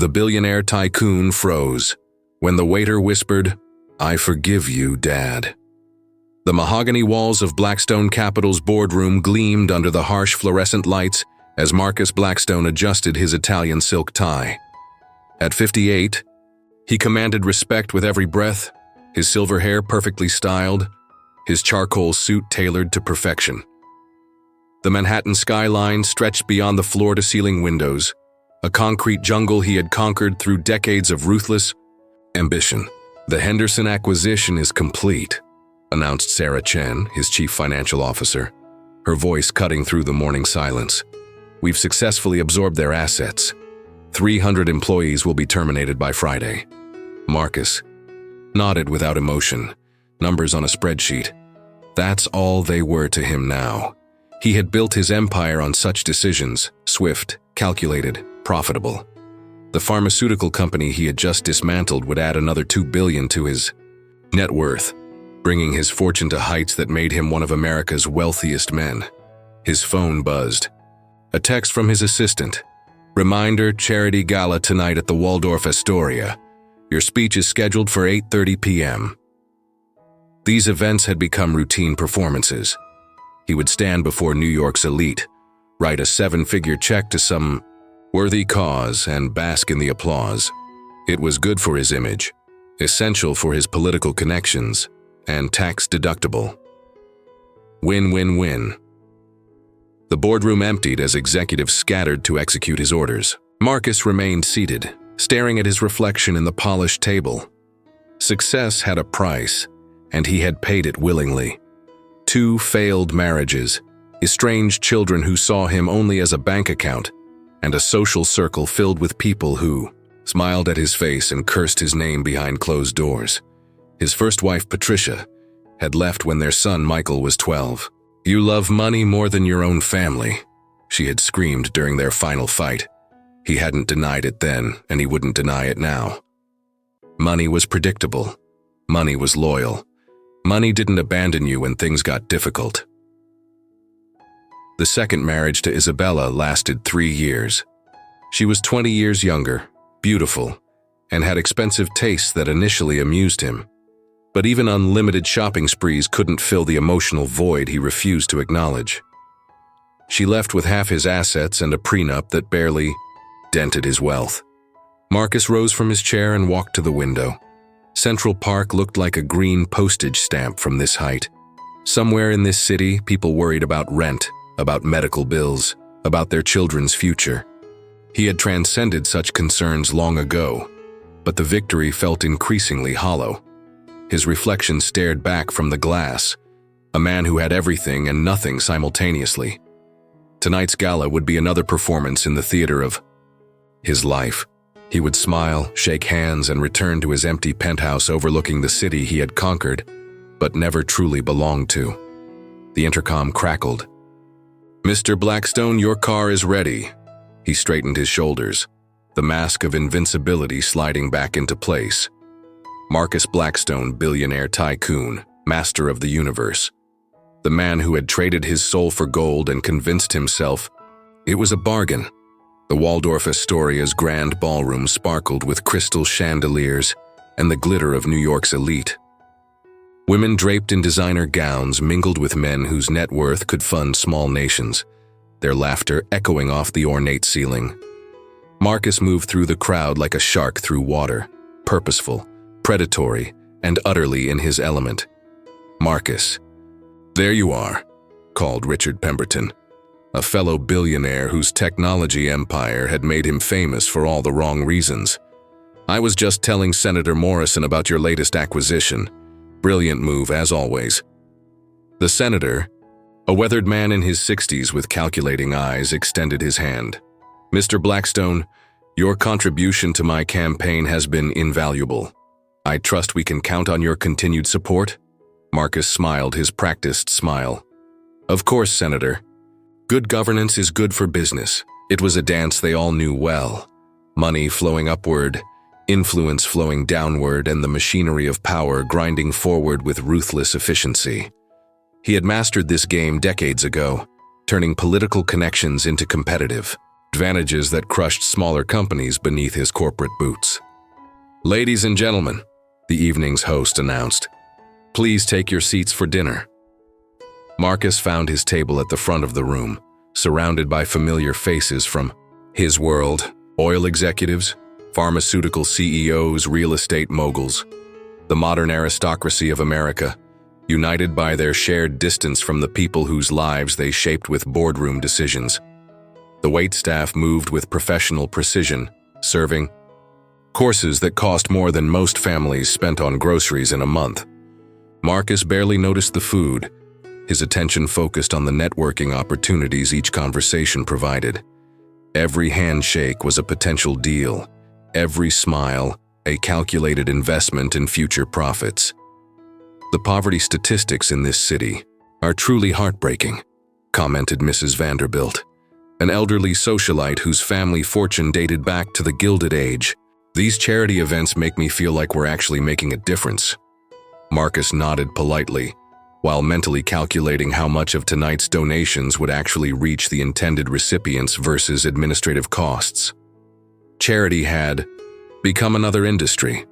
The billionaire tycoon froze when the waiter whispered, "I forgive you, Dad." The mahogany walls of Blackstone Capital's boardroom gleamed under the harsh fluorescent lights as Marcus Blackstone adjusted his Italian silk tie. At 58, he commanded respect with every breath, his silver hair perfectly styled, his charcoal suit tailored to perfection. The Manhattan skyline stretched beyond the floor-to-ceiling windows, a concrete jungle he had conquered through decades of ruthless ambition. "The Henderson acquisition is complete," announced Sarah Chen, his chief financial officer, her voice cutting through the morning silence. "We've successfully absorbed their assets. 300 employees will be terminated by Friday." Marcus nodded without emotion, numbers on a spreadsheet. That's all they were to him now. He had built his empire on such decisions, swift, calculated, profitable. The pharmaceutical company he had just dismantled would add another $2 billion to his net worth, bringing his fortune to heights that made him one of America's wealthiest men. His phone buzzed. A text from his assistant. "Reminder, charity gala tonight at the Waldorf Astoria. Your speech is scheduled for 8:30 p.m. These events had become routine performances. He would stand before New York's elite, write a 7-figure check to some worthy cause, and bask in the applause. It was good for his image, essential for his political connections, and tax-deductible. Win-win-win. The boardroom emptied as executives scattered to execute his orders. Marcus remained seated, staring at his reflection in the polished table. Success had a price, and he had paid it willingly. 2 failed marriages, estranged children who saw him only as a bank account, and a social circle filled with people who smiled at his face and cursed his name behind closed doors. His first wife, Patricia, had left when their son, Michael, was 12. "You love money more than your own family," she had screamed during their final fight. He hadn't denied it then, and he wouldn't deny it now. Money was predictable. Money was loyal. Money didn't abandon you when things got difficult. The second marriage to Isabella lasted 3 years. She was 20 years younger, beautiful, and had expensive tastes that initially amused him. But even unlimited shopping sprees couldn't fill the emotional void he refused to acknowledge. She left with half his assets and a prenup that barely dented his wealth. Marcus rose from his chair and walked to the window. Central Park looked like a green postage stamp from this height. Somewhere in this city, people worried about rent, about medical bills, about their children's future. He had transcended such concerns long ago, but the victory felt increasingly hollow. His reflection stared back from the glass, a man who had everything and nothing simultaneously. Tonight's gala would be another performance in the theater of his life. He would smile, shake hands, and return to his empty penthouse overlooking the city he had conquered, but never truly belonged to. The intercom crackled. "Mr. Blackstone, your car is ready." He straightened his shoulders, the mask of invincibility sliding back into place. Marcus Blackstone, billionaire tycoon, master of the universe. The man who had traded his soul for gold and convinced himself it was a bargain. The Waldorf Astoria's grand ballroom sparkled with crystal chandeliers and the glitter of New York's elite. Women draped in designer gowns mingled with men whose net worth could fund small nations, their laughter echoing off the ornate ceiling. Marcus moved through the crowd like a shark through water, purposeful, predatory, and utterly in his element. "Marcus." "There you are," called Richard Pemberton, a fellow billionaire whose technology empire had made him famous for all the wrong reasons. "I was just telling Senator Morrison about your latest acquisition. Brilliant move, as always." The senator, a weathered man in his 60s with calculating eyes, extended his hand. "Mr. Blackstone, your contribution to my campaign has been invaluable. I trust we can count on your continued support?" Marcus smiled his practiced smile. "Of course, Senator. Good governance is good for business." It was a dance they all knew well. Money flowing upward, influence flowing downward, and the machinery of power grinding forward with ruthless efficiency. He had mastered this game decades ago, turning political connections into competitive advantages that crushed smaller companies beneath his corporate boots. "Ladies and gentlemen," the evening's host announced, "please take your seats for dinner." Marcus found his table at the front of the room, surrounded by familiar faces from his world: oil executives, pharmaceutical CEOs, real estate moguls, the modern aristocracy of America, united by their shared distance from the people whose lives they shaped with boardroom decisions. The waitstaff moved with professional precision, serving courses that cost more than most families spent on groceries in a month. Marcus barely noticed the food, his attention focused on the networking opportunities each conversation provided. Every handshake was a potential deal, every smile a calculated investment in future profits. "The poverty statistics in this city are truly heartbreaking," commented Mrs. Vanderbilt, an elderly socialite whose family fortune dated back to the Gilded Age. "These charity events make me feel like we're actually making a difference." Marcus nodded politely, while mentally calculating how much of tonight's donations would actually reach the intended recipients versus administrative costs. Charity had become another industry,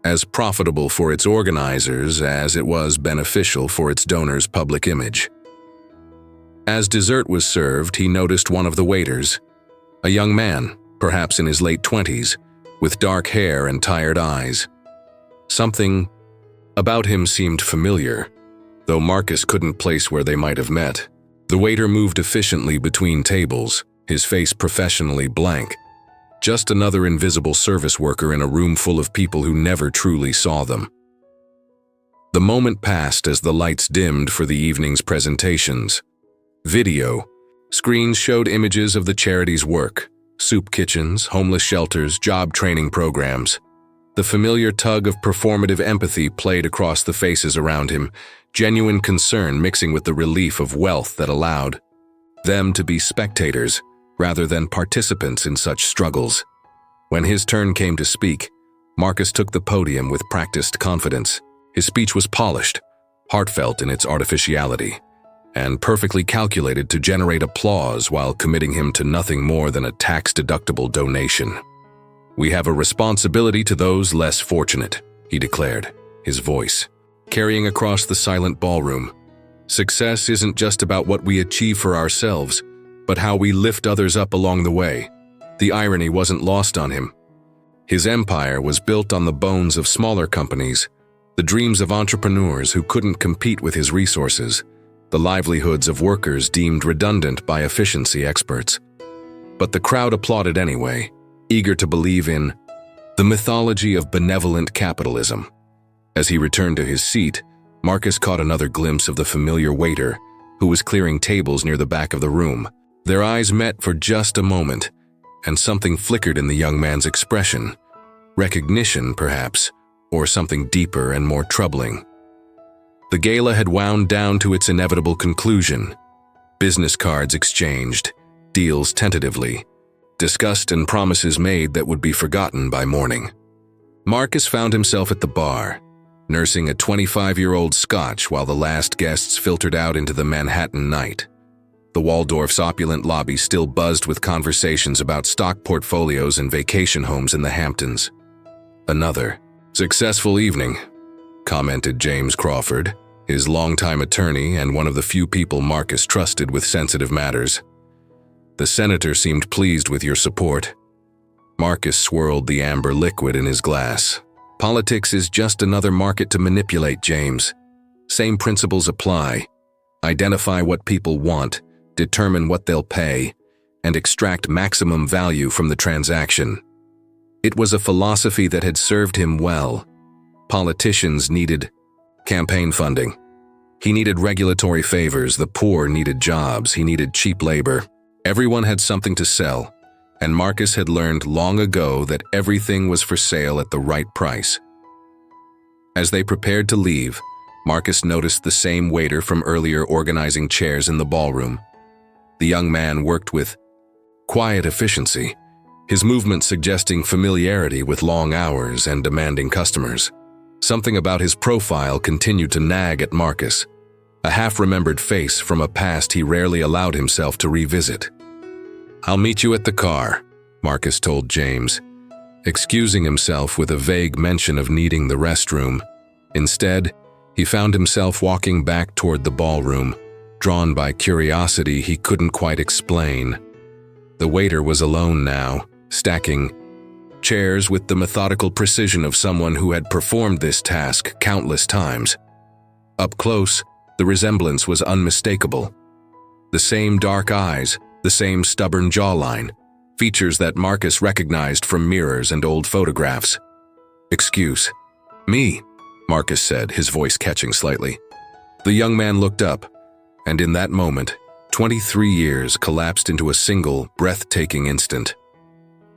as profitable for its organizers as it was beneficial for its donors' public image. As dessert was served, he noticed one of the waiters, a young man, perhaps in his late 20s, with dark hair and tired eyes. Something about him seemed familiar, though Marcus couldn't place where they might have met. The waiter moved efficiently between tables, his face professionally blank. Just another invisible service worker in a room full of people who never truly saw them. The moment passed as the lights dimmed for the evening's presentations. Video screens showed images of the charity's work: soup kitchens, homeless shelters, job training programs. The familiar tug of performative empathy played across the faces around him, genuine concern mixing with the relief of wealth that allowed them to be spectators rather than participants in such struggles. When his turn came to speak, Marcus took the podium with practiced confidence. His speech was polished, heartfelt in its artificiality, and perfectly calculated to generate applause while committing him to nothing more than a tax-deductible donation. "We have a responsibility to those less fortunate," he declared, his voice carrying across the silent ballroom. "Success isn't just about what we achieve for ourselves, but how we lift others up along the way." The irony wasn't lost on him. His empire was built on the bones of smaller companies, the dreams of entrepreneurs who couldn't compete with his resources, the livelihoods of workers deemed redundant by efficiency experts. But the crowd applauded anyway, eager to believe in the mythology of benevolent capitalism. As he returned to his seat, Marcus caught another glimpse of the familiar waiter, who was clearing tables near the back of the room. Their eyes met for just a moment, and something flickered in the young man's expression. Recognition, perhaps, or something deeper and more troubling. The gala had wound down to its inevitable conclusion. Business cards exchanged, deals tentatively discussed, and promises made that would be forgotten by morning. Marcus found himself at the bar, nursing a 25-year-old Scotch while the last guests filtered out into the Manhattan night. The Waldorf's opulent lobby still buzzed with conversations about stock portfolios and vacation homes in the Hamptons. "Another successful evening," commented James Crawford, his longtime attorney and one of the few people Marcus trusted with sensitive matters. "The senator seemed pleased with your support." Marcus swirled the amber liquid in his glass. "Politics is just another market to manipulate, James. Same principles apply. Identify what people want, determine what they'll pay, and extract maximum value from the transaction." It was a philosophy that had served him well. Politicians needed campaign funding. He needed regulatory favors, the poor needed jobs, he needed cheap labor. Everyone had something to sell, and Marcus had learned long ago that everything was for sale at the right price. As they prepared to leave, Marcus noticed the same waiter from earlier organizing chairs in the ballroom. The young man worked with quiet efficiency, his movements suggesting familiarity with long hours and demanding customers. Something about his profile continued to nag at Marcus, a half-remembered face from a past he rarely allowed himself to revisit. "I'll meet you at the car," Marcus told James, excusing himself with a vague mention of needing the restroom. Instead, he found himself walking back toward the ballroom, drawn by curiosity he couldn't quite explain. The waiter was alone now, stacking chairs with the methodical precision of someone who had performed this task countless times. Up close, the resemblance was unmistakable. The same dark eyes, the same stubborn jawline, features that Marcus recognized from mirrors and old photographs. "Excuse me," Marcus said, his voice catching slightly. The young man looked up, and in that moment, 23 years collapsed into a single, breathtaking instant.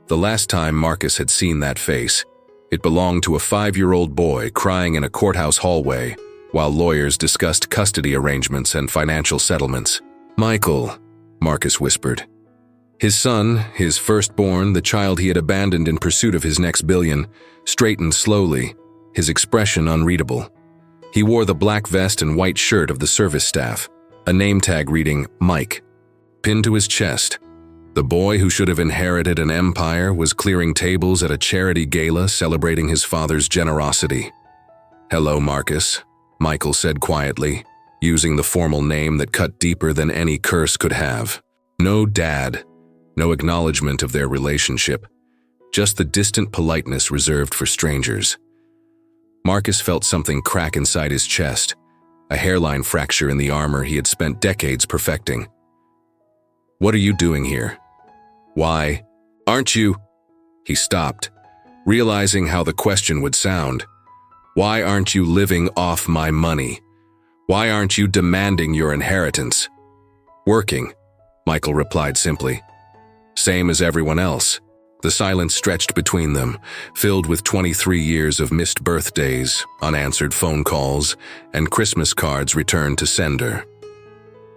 The last time Marcus had seen that face, it belonged to a 5-year-old boy crying in a courthouse hallway while lawyers discussed custody arrangements and financial settlements. "Michael," Marcus whispered. His son, his firstborn, the child he had abandoned in pursuit of his next billion, straightened slowly, his expression unreadable. He wore the black vest and white shirt of the service staff, a name tag reading Mike, pinned to his chest. The boy who should have inherited an empire was clearing tables at a charity gala celebrating his father's generosity. "Hello, Marcus," Michael said quietly, using the formal name that cut deeper than any curse could have. No dad, no acknowledgement of their relationship, just the distant politeness reserved for strangers. Marcus felt something crack inside his chest, a hairline fracture in the armor he had spent decades perfecting. "What are you doing here? Why aren't you?" He stopped, realizing how the question would sound. "Why aren't you living off my money? Why aren't you demanding your inheritance?" "Working," Michael replied simply. "Same as everyone else." The silence stretched between them, filled with 23 years of missed birthdays, unanswered phone calls, and Christmas cards returned to sender.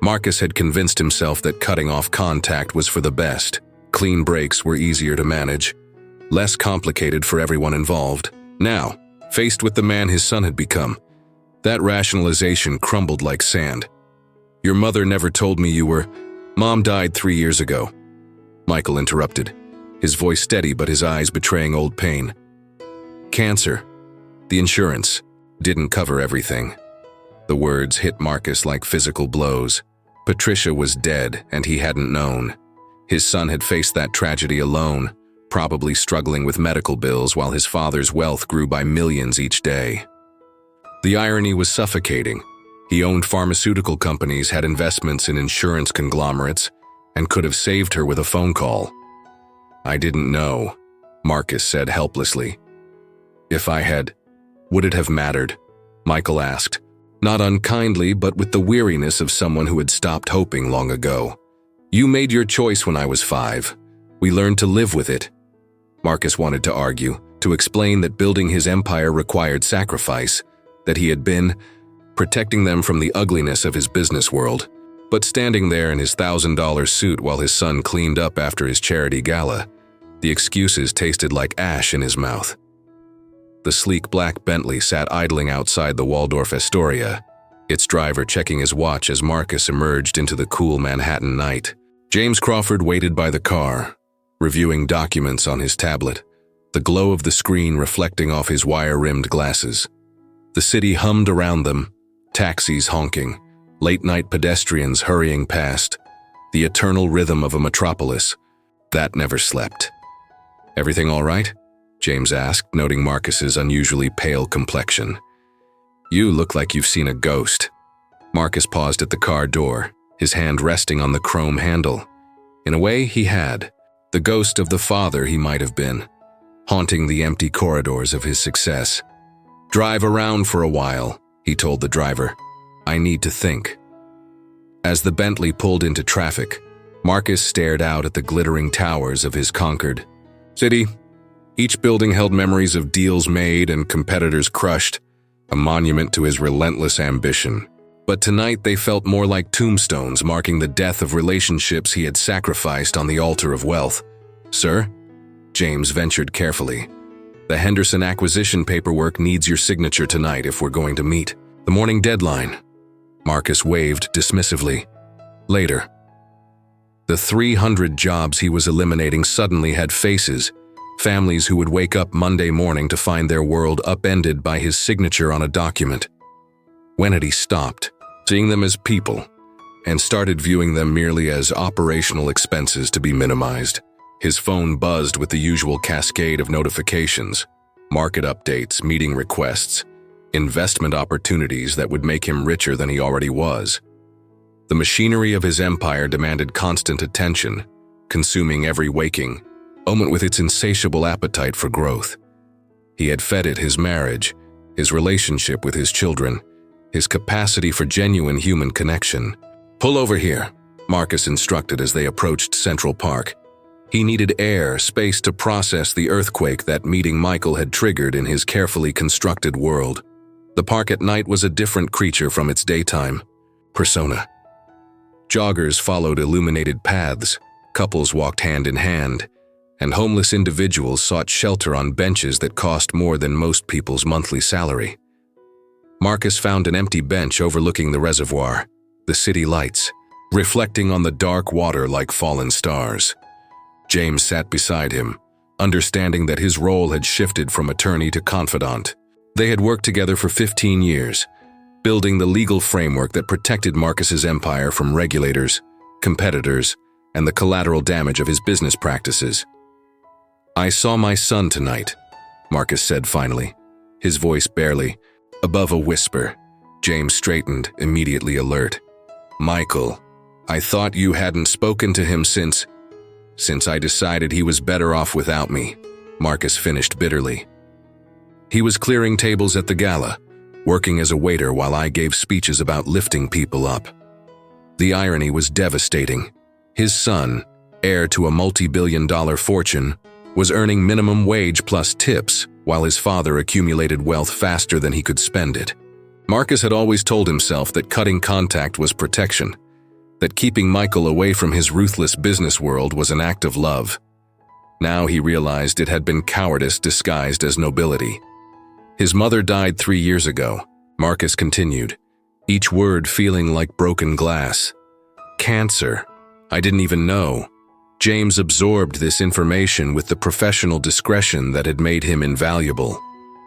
Marcus had convinced himself that cutting off contact was for the best. Clean breaks were easier to manage, less complicated for everyone involved. Now, faced with the man his son had become, that rationalization crumbled like sand. "Your mother never told me you were—" "Mom died 3 years ago," Michael interrupted, his voice steady but his eyes betraying old pain. "Cancer. The insurance didn't cover everything." The words hit Marcus like physical blows. Patricia was dead, and he hadn't known. His son had faced that tragedy alone, probably struggling with medical bills while his father's wealth grew by millions each day. The irony was suffocating. He owned pharmaceutical companies, had investments in insurance conglomerates, and could have saved her with a phone call. "I didn't know," Marcus said helplessly. "If I had, would it have mattered?" Michael asked, not unkindly but with the weariness of someone who had stopped hoping long ago. "You made your choice when I was 5. We learned to live with it." Marcus wanted to argue, to explain that building his empire required sacrifice, that he had been protecting them from the ugliness of his business world. But standing there in his $1,000 suit while his son cleaned up after his charity gala, the excuses tasted like ash in his mouth. The sleek black Bentley sat idling outside the Waldorf Astoria, its driver checking his watch as Marcus emerged into the cool Manhattan night. James Crawford waited by the car, reviewing documents on his tablet, the glow of the screen reflecting off his wire-rimmed glasses. The city hummed around them, taxis honking, late-night pedestrians hurrying past, the eternal rhythm of a metropolis that never slept. "Everything all right?" James asked, noting Marcus's unusually pale complexion. "You look like you've seen a ghost." Marcus paused at the car door, his hand resting on the chrome handle. In a way, he had. The ghost of the father he might have been, haunting the empty corridors of his success. "Drive around for a while," he told the driver. "I need to think." As the Bentley pulled into traffic, Marcus stared out at the glittering towers of his conquered city. Each building held memories of deals made and competitors crushed, a monument to his relentless ambition. But tonight they felt more like tombstones marking the death of relationships he had sacrificed on the altar of wealth. "Sir?" James ventured carefully. "The Henderson acquisition paperwork needs your signature tonight if we're going to meet the morning deadline." Marcus waved dismissively. "Later." The 300 jobs he was eliminating suddenly had faces, families who would wake up Monday morning to find their world upended by his signature on a document. When had he stopped seeing them as people and started viewing them merely as operational expenses to be minimized? His phone buzzed with the usual cascade of notifications, market updates, meeting requests, investment opportunities that would make him richer than he already was. The machinery of his empire demanded constant attention, consuming every waking moment with its insatiable appetite for growth. He had fed it his marriage, his relationship with his children, his capacity for genuine human connection. "Pull over here," Marcus instructed as they approached Central Park. He needed air, space to process the earthquake that meeting Michael had triggered in his carefully constructed world. The park at night was a different creature from its daytime persona. Joggers followed illuminated paths, couples walked hand in hand, and homeless individuals sought shelter on benches that cost more than most people's monthly salary. Marcus found an empty bench overlooking the reservoir, the city lights, reflecting on the dark water like fallen stars. James sat beside him, understanding that his role had shifted from attorney to confidant. They had worked together for 15 years, building the legal framework that protected Marcus's empire from regulators, competitors, and the collateral damage of his business practices. "I saw my son tonight," Marcus said finally, his voice barely above a whisper. James straightened, immediately alert. "Michael, I thought you hadn't spoken to him since I decided he was better off without me," Marcus finished bitterly. "He was clearing tables at the gala, working as a waiter while I gave speeches about lifting people up." The irony was devastating. His son, heir to a multi-billion-dollar fortune, was earning minimum wage plus tips, while his father accumulated wealth faster than he could spend it. Marcus had always told himself that cutting contact was protection, that keeping Michael away from his ruthless business world was an act of love. Now he realized it had been cowardice disguised as nobility. "His mother died 3 years ago," Marcus continued, each word feeling like broken glass. "Cancer. I didn't even know." James absorbed this information with the professional discretion that had made him invaluable.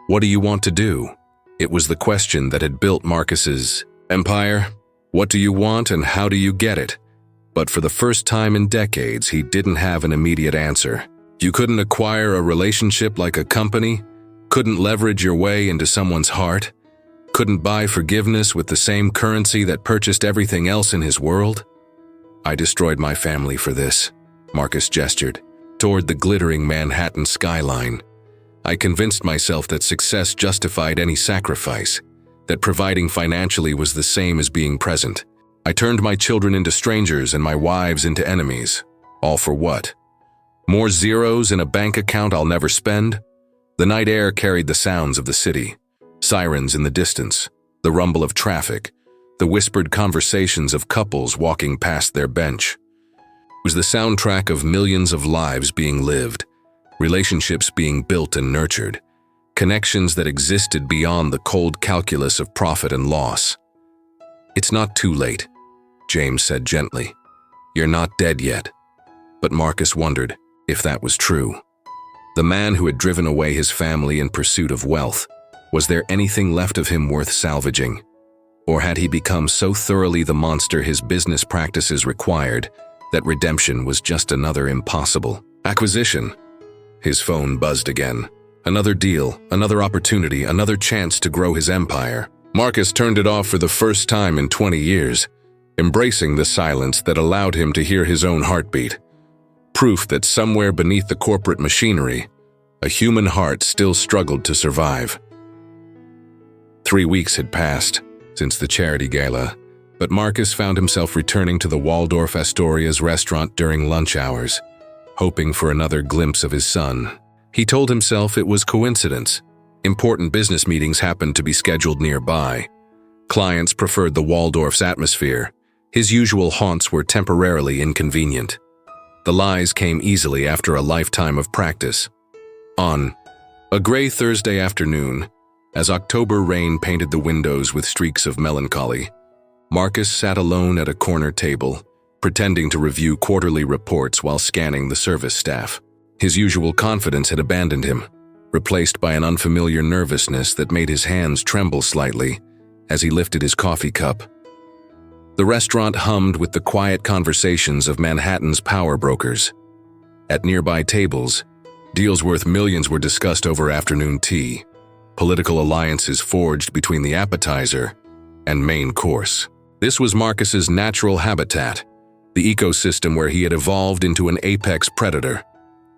"What do you want to do?" It was the question that had built Marcus's empire. What do you want and how do you get it? But for the first time in decades, he didn't have an immediate answer. You couldn't acquire a relationship like a company, couldn't leverage your way into someone's heart, couldn't buy forgiveness with the same currency that purchased everything else in his world. "I destroyed my family for this," Marcus gestured toward the glittering Manhattan skyline. "I convinced myself that success justified any sacrifice, that providing financially was the same as being present. I turned my children into strangers and my wives into enemies. All for what? More zeros in a bank account I'll never spend?" The night air carried the sounds of the city, sirens in the distance, the rumble of traffic, the whispered conversations of couples walking past their bench. It was the soundtrack of millions of lives being lived, relationships being built and nurtured, connections that existed beyond the cold calculus of profit and loss. "It's not too late," James said gently. "You're not dead yet." But Marcus wondered if that was true. The man who had driven away his family in pursuit of wealth, was there anything left of him worth salvaging? Or had he become so thoroughly the monster his business practices required that redemption was just another impossible acquisition? His phone buzzed again. Another deal, another opportunity, another chance to grow his empire. Marcus turned it off for the first time in 20 years, embracing the silence that allowed him to hear his own heartbeat. Proof that somewhere beneath the corporate machinery, a human heart still struggled to survive. 3 weeks had passed since the charity gala, but Marcus found himself returning to the Waldorf Astoria's restaurant during lunch hours, hoping for another glimpse of his son. He told himself it was coincidence. Important business meetings happened to be scheduled nearby. Clients preferred the Waldorf's atmosphere. His usual haunts were temporarily inconvenient. The lies came easily after a lifetime of practice. On a gray Thursday afternoon, as October rain painted the windows with streaks of melancholy, Marcus sat alone at a corner table, pretending to review quarterly reports while scanning the service staff. His usual confidence had abandoned him, replaced by an unfamiliar nervousness that made his hands tremble slightly as he lifted his coffee cup. The restaurant hummed with the quiet conversations of Manhattan's power brokers. At nearby tables, deals worth millions were discussed over afternoon tea, political alliances forged between the appetizer and main course. This was Marcus's natural habitat, the ecosystem where he had evolved into an apex predator.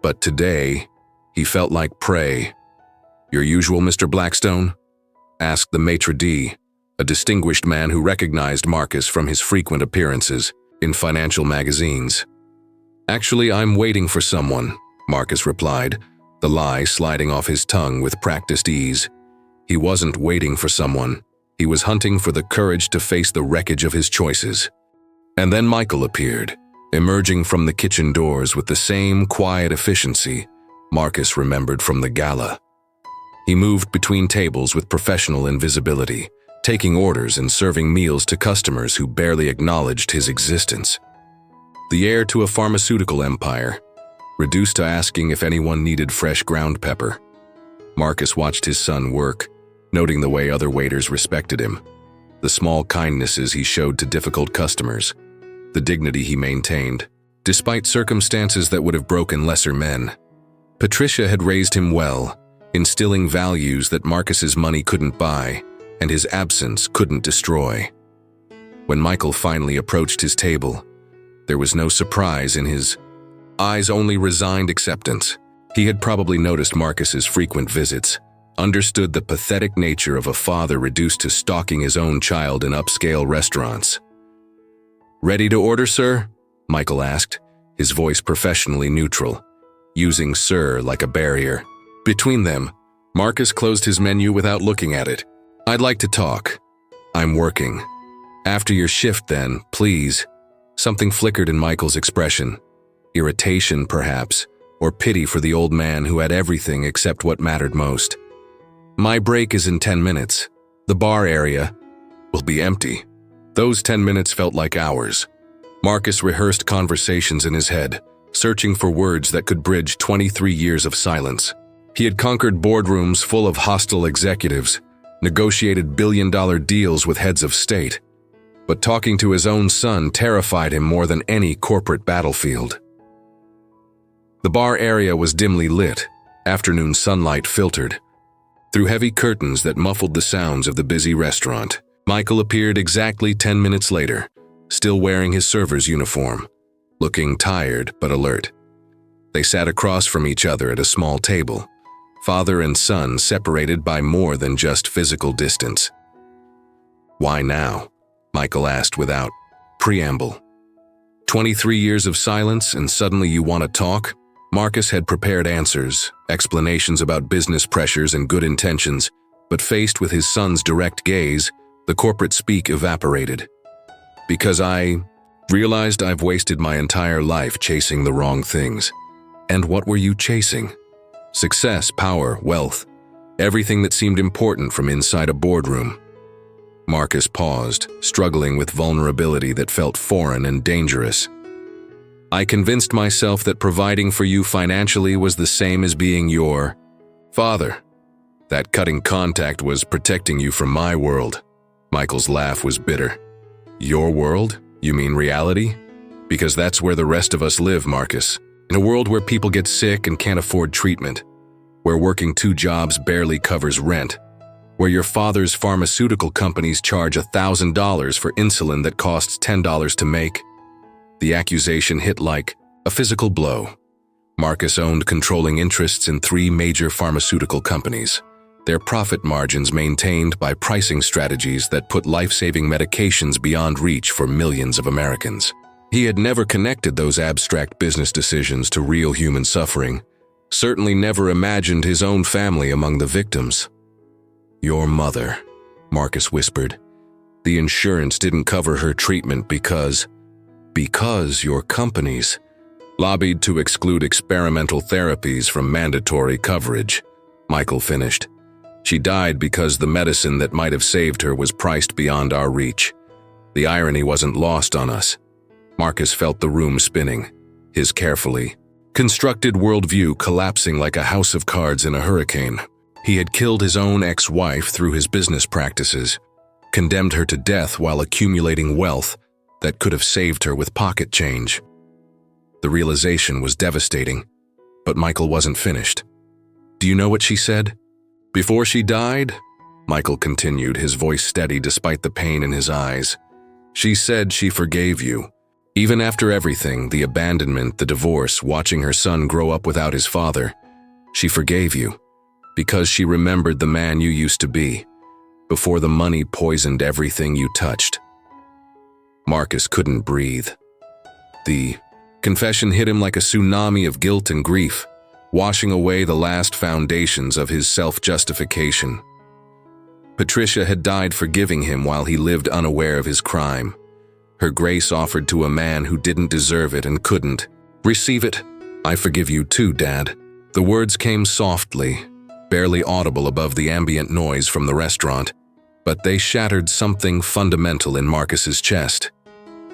But today, he felt like prey. "Your usual Mr. Blackstone?" asked the maitre d', a distinguished man who recognized Marcus from his frequent appearances in financial magazines. "Actually, I'm waiting for someone," Marcus replied, the lie sliding off his tongue with practiced ease. He wasn't waiting for someone. He was hunting for the courage to face the wreckage of his choices. And then Michael appeared, emerging from the kitchen doors with the same quiet efficiency Marcus remembered from the gala. He moved between tables with professional invisibility, taking orders and serving meals to customers who barely acknowledged his existence. The heir to a pharmaceutical empire, reduced to asking if anyone needed fresh ground pepper. Marcus watched his son work, noting the way other waiters respected him, the small kindnesses he showed to difficult customers, the dignity he maintained, despite circumstances that would have broken lesser men. Patricia had raised him well, instilling values that Marcus's money couldn't buy and his absence couldn't destroy. When Michael finally approached his table, there was no surprise in his eyes, only resigned acceptance. He had probably noticed Marcus's frequent visits, understood the pathetic nature of a father reduced to stalking his own child in upscale restaurants. "Ready to order, sir?" Michael asked, his voice professionally neutral, using "sir" like a barrier. Between them, Marcus closed his menu without looking at it. "I'd like to talk. I'm working. After your shift then, please." Something flickered in Michael's expression. Irritation, perhaps, or pity for the old man who had everything except what mattered most. "My break is in 10 minutes. The bar area will be empty." Those 10 minutes felt like hours. Marcus rehearsed conversations in his head, searching for words that could bridge 23 years of silence. He had conquered boardrooms full of hostile executives, negotiated billion-dollar deals with heads of state. But talking to his own son terrified him more than any corporate battlefield. The bar area was dimly lit, afternoon sunlight filtered through heavy curtains that muffled the sounds of the busy restaurant. Michael appeared exactly 10 minutes later, still wearing his server's uniform, looking tired but alert. They sat across from each other at a small table, father and son separated by more than just physical distance. "Why now?" Michael asked without preamble. 23 years of silence and suddenly you want to talk? Marcus had prepared answers, explanations about business pressures and good intentions, but faced with his son's direct gaze, the corporate speak evaporated. "Because I realized I've wasted my entire life chasing the wrong things." "And what were you chasing?" "Success, power, wealth, everything that seemed important from inside a boardroom." Marcus paused, struggling with vulnerability that felt foreign and dangerous. "I convinced myself that providing for you financially was the same as being your father. That cutting contact was protecting you from my world." Michael's laugh was bitter. "Your world? You mean reality? Because that's where the rest of us live, Marcus. In a world where people get sick and can't afford treatment, where working 2 jobs barely covers rent, where your father's pharmaceutical companies charge $1,000 for insulin that costs $10 to make." The accusation hit like a physical blow. Marcus owned controlling interests in 3 major pharmaceutical companies, their profit margins maintained by pricing strategies that put life-saving medications beyond reach for millions of Americans. He had never connected those abstract business decisions to real human suffering, certainly never imagined his own family among the victims. "Your mother," Marcus whispered. "The insurance didn't cover her treatment because your companies lobbied to exclude experimental therapies from mandatory coverage," Michael finished. "She died because the medicine that might have saved her was priced beyond our reach. The irony wasn't lost on us. Marcus felt the room spinning, his carefully constructed worldview collapsing like a house of cards in a hurricane. He had killed his own ex-wife through his business practices, condemned her to death while accumulating wealth that could have saved her with pocket change. The realization was devastating, but Michael wasn't finished. "Do you know what she said? Before she died?" Michael continued, his voice steady despite the pain in his eyes. "She said she forgave you. Even after everything, the abandonment, the divorce, watching her son grow up without his father, she forgave you because she remembered the man you used to be, before the money poisoned everything you touched." Marcus couldn't breathe. The confession hit him like a tsunami of guilt and grief, washing away the last foundations of his self-justification. Patricia had died forgiving him while he lived unaware of his crime. Her grace offered to a man who didn't deserve it and couldn't receive it. "I forgive you too, Dad." The words came softly, barely audible above the ambient noise from the restaurant, but they shattered something fundamental in Marcus's chest.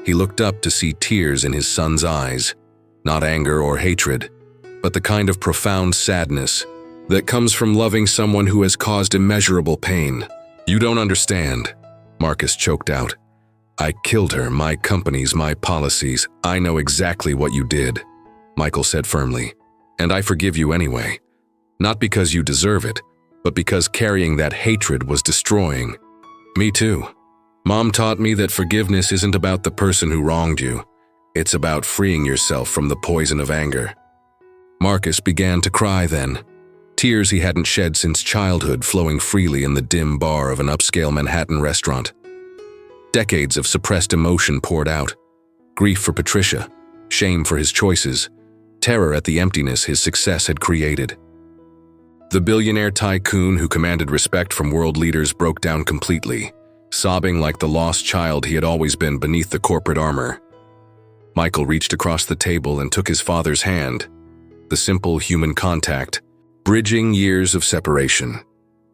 He looked up to see tears in his son's eyes, not anger or hatred, but the kind of profound sadness that comes from loving someone who has caused immeasurable pain. "You don't understand," Marcus choked out. "I killed her, my companies, my policies. I know exactly what you did," Michael said firmly. "And I forgive you anyway. Not because you deserve it, but because carrying that hatred was destroying me too. Mom taught me that forgiveness isn't about the person who wronged you. It's about freeing yourself from the poison of anger." Marcus began to cry then, tears he hadn't shed since childhood flowing freely in the dim bar of an upscale Manhattan restaurant. Decades of suppressed emotion poured out. Grief for Patricia, shame for his choices, terror at the emptiness his success had created. The billionaire tycoon who commanded respect from world leaders broke down completely, sobbing like the lost child he had always been beneath the corporate armor. Michael reached across the table and took his father's hand, the simple human contact, bridging years of separation.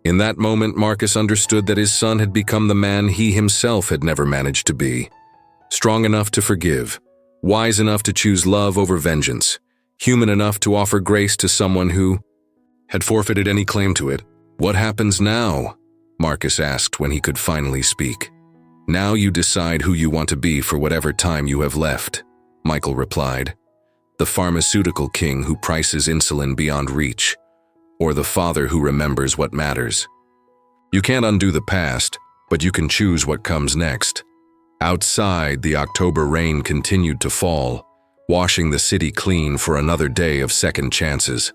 In that moment, Marcus understood that his son had become the man he himself had never managed to be. Strong enough to forgive, wise enough to choose love over vengeance, human enough to offer grace to someone who had forfeited any claim to it. "What happens now?" Marcus asked when he could finally speak. "Now you decide who you want to be for whatever time you have left," Michael replied. "The pharmaceutical king who prices insulin beyond reach, or the father who remembers what matters. You can't undo the past, but you can choose what comes next." Outside, the October rain continued to fall, washing the city clean for another day of second chances.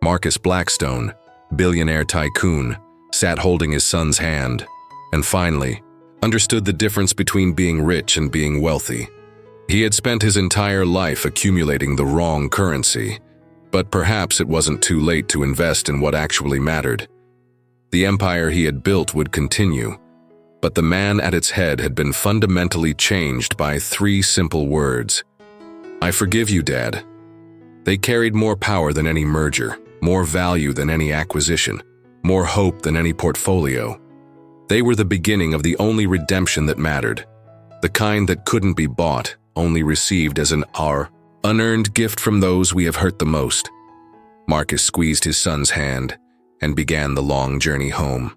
Marcus Blackstone, billionaire tycoon, sat holding his son's hand, and finally understood the difference between being rich and being wealthy. He had spent his entire life accumulating the wrong currency, but perhaps it wasn't too late to invest in what actually mattered. The empire he had built would continue, but the man at its head had been fundamentally changed by 3 simple words. "I forgive you, Dad." They carried more power than any merger, more value than any acquisition, more hope than any portfolio. They were the beginning of the only redemption that mattered, the kind that couldn't be bought, only received as an unearned gift from those we have hurt the most. Marcus squeezed his son's hand and began the long journey home.